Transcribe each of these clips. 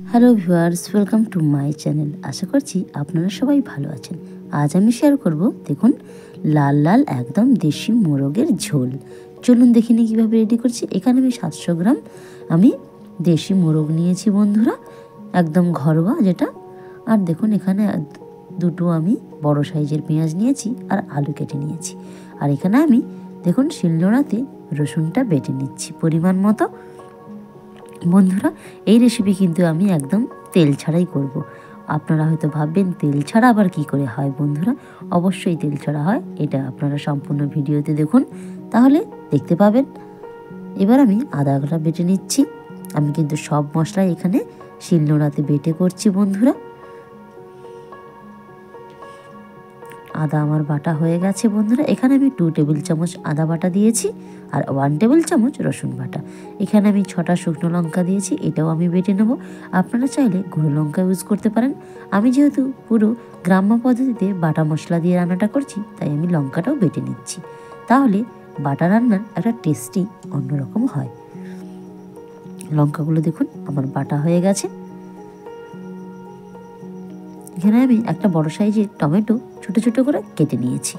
Hello viewers, welcome to my channel. আশা করছি আপনারা সবাই ভালো আছেন। আজ আমি শেয়ার করব, দেখুন, লাল লাল একদম দেশি মোরগের ঝোল। চলুন দেখে নিই কীভাবে রেডি করছি। এখানে আমি 700 গ্রাম আমি দেশি মোরগ নিয়েছি বন্ধুরা, একদম ঘরোয়া যেটা। আর দেখুন এখানে দুটো আমি বড় সাইজের পেঁয়াজ নিয়েছি আর আলু কেটে নিয়েছি। আর এখানে আমি দেখুন শিলনোড়াতে রসুনটা বেটে নিচ্ছি পরিমাণ মতো। বন্ধুরা, এই রেসিপি কিন্তু আমি একদম তেল ছাড়াই করব। আপনারা হয়তো ভাববেন তেল ছাড়া আবার কি করে হয়। বন্ধুরা, অবশ্যই তেল ছাড়া হয়, এটা আপনারা সম্পূর্ণ ভিডিওতে দেখুন, তাহলে দেখতে পাবেন। এবার আমি আদাটা বেটে নিচ্ছি। আমি কিন্তু সব মশলাই এখানে শিলনোড়াতে বেটে করছি বন্ধুরা। আদা আমার বাটা হয়ে গেছে বন্ধুরা। এখানে আমি 2 টেবিল চামচ আদা বাটা দিয়েছি আর 1 টেবিল চামচ রসুন বাটা। এখানে আমি 6টা শুকনো লঙ্কা দিয়েছি, এটাও আমি বেটে নেব। আপনারা চাইলে গুঁড়ো লঙ্কা ইউজ করতে পারেন। আমি যেহেতু পুরো গ্রাম্য পদ্ধতিতে বাটা মশলা দিয়ে রান্নাটা করছি, তাই আমি লঙ্কাটাও বেটে নিচ্ছি। তাহলে বাটা রান্নার একটা টেস্টি অন্যরকম হয়। লঙ্কাগুলো দেখুন আমার বাটা হয়ে গেছে। এখানে আমি একটা বড় সাইজের টমেটো ছোট ছোট করে কেটে নিয়েছি।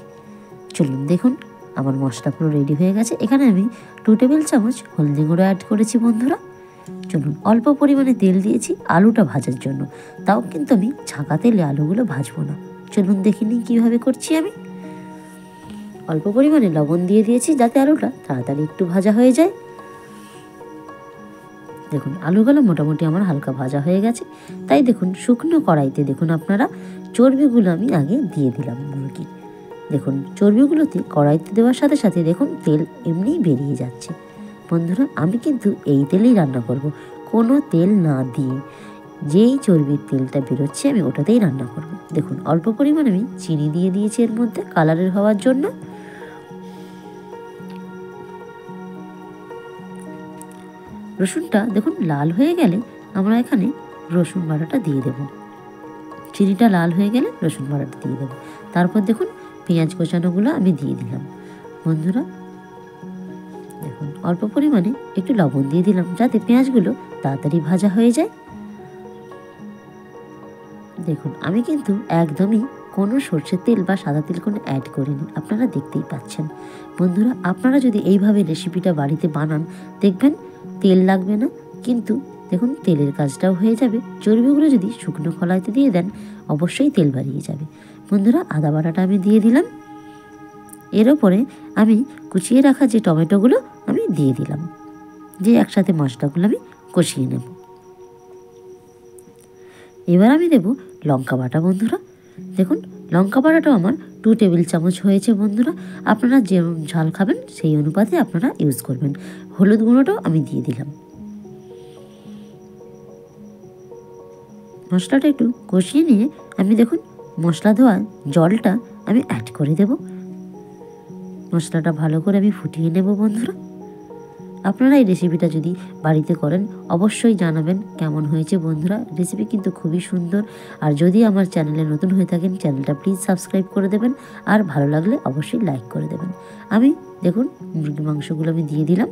চলুন দেখুন আমার মশলা পুরো রেডি হয়ে গেছে। এখানে আমি 2 টেবিল চামচ হলদি গুঁড়ো অ্যাড করেছি বন্ধুরা। চলুন, অল্প পরিমাণে তেল দিয়েছি আলুটা ভাজার জন্য, তাও কিন্তু আমি ছাঁকা তেলে আলুগুলো ভাজবো না। চলুন দেখে নিই কীভাবে করছি আমি। অল্প পরিমাণে লবণ দিয়ে দিয়েছি যাতে আলুটা তাড়াতাড়ি একটু ভাজা হয়ে যায়। দেখুন আলুগুলো মোটামুটি আমার হালকা ভাজা হয়ে গেছে। তাই দেখুন শুকনো কড়াইতে দেখুন আপনারা চর্বিগুলো আমি আগে দিয়ে দিলাম মুরগির। দেখুন চর্বিগুলোতে কড়াইতে দেওয়ার সাথে সাথে দেখুন তেল এমনিই বেরিয়ে যাচ্ছে। বন্ধুরা, আমি কিন্তু এই তেলেই রান্না করব, কোনো তেল না দিয়ে। যেই চর্বির তেলটা বেরোচ্ছে আমি ওটাতেই রান্না করব। দেখুন অল্প পরিমাণে আমি চিনি দিয়ে দিয়েছি এর মধ্যে কালারের হওয়ার জন্য। রসুনটা দেখুন লাল হয়ে গেলে আমরা এখানে রসুন বাটাটা দিয়ে দেব। চিনিটা লাল হয়ে গেলে রসুন বাটাটা দিয়ে দেবো। তারপর দেখুন পেঁয়াজ কোচানোগুলো আমি দিয়ে দিলাম। বন্ধুরা দেখুন অল্প পরিমাণে একটু লবণ দিয়ে দিলাম যাতে পেঁয়াজগুলো তাড়াতাড়ি ভাজা হয়ে যায়। দেখুন আমি কিন্তু একদমই কোনো সরষের তেল বা সাদা তেল কোনো অ্যাড করিনি, আপনারা দেখতেই পাচ্ছেন। বন্ধুরা, আপনারা যদি এইভাবে রেসিপিটা বাড়িতে বানান দেখবেন তেল লাগবে না, কিন্তু দেখুন তেলের কাজটাও হয়ে যাবে। চর্বিগুলো যদি শুকনো কড়াইতে দিয়ে দেন অবশ্যই তেল বাড়িয়ে যাবে। বন্ধুরা, আদা বাটাটা আমি দিয়ে দিলাম। এর ওপরে আমি কুচিয়ে রাখা যে টমেটোগুলো আমি দিয়ে দিলাম, যে একসাথে মশলাগুলো আমি কষিয়ে নেব। এবার আমি দেব লঙ্কা বাটা। বন্ধুরা দেখুন লঙ্কা বাটাটাও আমার 2 টেবিল চামচ হয়েছে। বন্ধুরা, আপনারা যেমন ঝাল খাবেন সেই অনুপাতে আপনারা ইউজ করবেন। হলুদ গুঁড়োটাও আমি দিয়ে দিলাম। মশলাটা একটু কষিয়ে নিয়ে আমি দেখুন মশলা ধোয়া জলটা আমি অ্যাড করে দেব। মশলাটা ভালো করে আমি ফুটিয়ে নেব। বন্ধুরা, আপনারা এই রেসিপিটা যদি বাড়িতে করেন অবশ্যই জানাবেন কেমন হয়েছে। বন্ধুরা, রেসিপি কিন্তু খুবই সুন্দর। আর যদি আমার চ্যানেলে নতুন হয়ে থাকেন চ্যানেলটা প্লিজ সাবস্ক্রাইব করে দেবেন, আর ভালো লাগলে অবশ্যই লাইক করে দেবেন। আমি দেখুন মুরগির মাংসগুলো আমি দিয়ে দিলাম।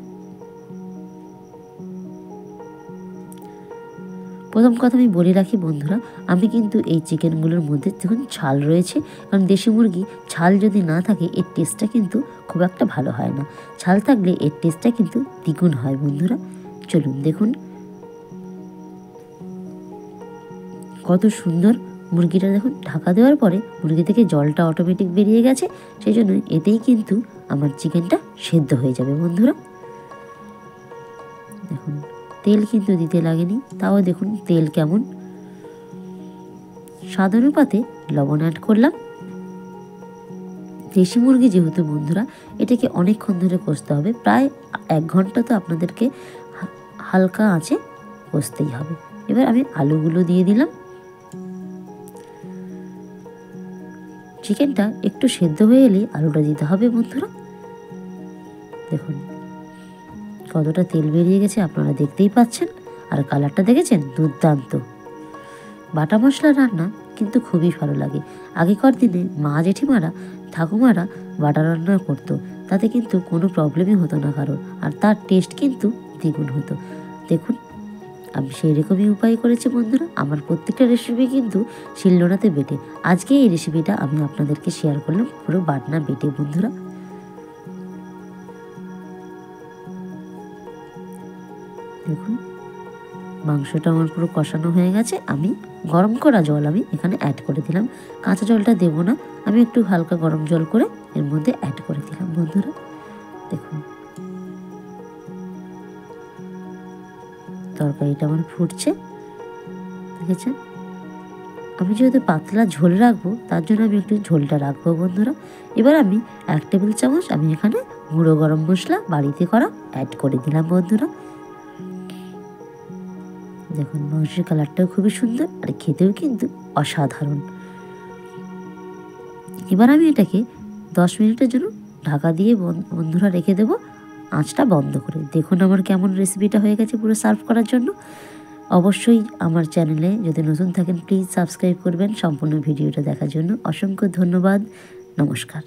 প্রথম কথা আমি বলে রাখি বন্ধুরা, আমি কিন্তু এই চিকেনগুলোর মধ্যে দেখুন ছাল রয়েছে, কারণ দেশি মুরগি ছাল যদি না থাকে এর টেস্টটা কিন্তু খুব একটা ভালো হয় না। ছাল থাকলে এর টেস্টটা কিন্তু দ্বিগুণ হয়। বন্ধুরা চলুন দেখুন কত সুন্দর মুরগিটা। দেখুন ঢাকা দেওয়ার পরে মুরগি থেকে জলটা অটোমেটিক বেরিয়ে গেছে, সেই জন্য এতেই কিন্তু আমার চিকেনটা সেদ্ধ হয়ে যাবে। বন্ধুরা দেখুন তেল কিন্তু দিতে লাগেনি, তাও দেখুন তেল কেমন। স্বাদ অনুপাতে লবণ অ্যাড করলাম। দেশি মুরগি যেহেতু বন্ধুরা এটাকে অনেকক্ষণ ধরে কষতে হবে, প্রায় 1 ঘন্টা তো আপনাদেরকে হালকা আঁচে কষতেই হবে। এবার আমি আলুগুলো দিয়ে দিলাম। চিকেনটা একটু সেদ্ধ হয়ে এলে আলুটা দিতে হবে। বন্ধুরা দেখুন কতটা তেল বেরিয়ে গেছে আপনারা দেখতেই পাচ্ছেন, আর কালারটা দেখেছেন দুর্দান্ত। বাটা মশলা রান্না কিন্তু খুবই ভালো লাগে। আগেকার দিনে মা জেঠিমারা ঠাকুমারা বাটা রান্না করতো, তাতে কিন্তু কোনো প্রবলেমই হতো না কারোর, আর তার টেস্ট কিন্তু দ্বিগুণ হতো। দেখুন আমি সেই রকমই উপায় করেছি বন্ধুরা। আমার প্রত্যেকটা রেসিপি কিন্তু শিলনোড়াতে বেটে। আজকে এই রেসিপিটা আমি আপনাদেরকে শেয়ার করলাম পুরো বাটনা বেটে বন্ধুরা। দেখুন মাংসটা আমার পুরো কষানো হয়ে গেছে। আমি গরম করা জল আমি এখানে অ্যাড করে দিলাম। কাঁচা জলটা দেবো না, আমি একটু হালকা গরম জল করে এর মধ্যে অ্যাড করে দিলাম বন্ধুরা। দেখুন তরকারিটা আমার ফুটছে, দেখেছেন। আমি যেহেতু পাতলা ঝোল রাখবো তার জন্য আমি একটু ঝোলটা রাখবো বন্ধুরা। এবার আমি 1 টেবিল চামচ আমি এখানে গুঁড়ো গরম মশলা বাড়িতে করা অ্যাড করে দিলাম বন্ধুরা। দেখুন মাংসের কালারটাও খুবই সুন্দর আর খেতেও কিন্তু অসাধারণ। এবার আমি এটাকে 10 মিনিটের জন্য ঢাকা দিয়ে বন্ধুরা রেখে দেব, আঁচটা বন্ধ করে। দেখুন আমার কেমন রেসিপিটা হয়ে গেছে পুরো সার্ভ করার জন্য। অবশ্যই আমার চ্যানেলে যদি নতুন থাকেন প্লিজ সাবস্ক্রাইব করবেন সম্পূর্ণ ভিডিওটা দেখার জন্য। অসংখ্য ধন্যবাদ, নমস্কার।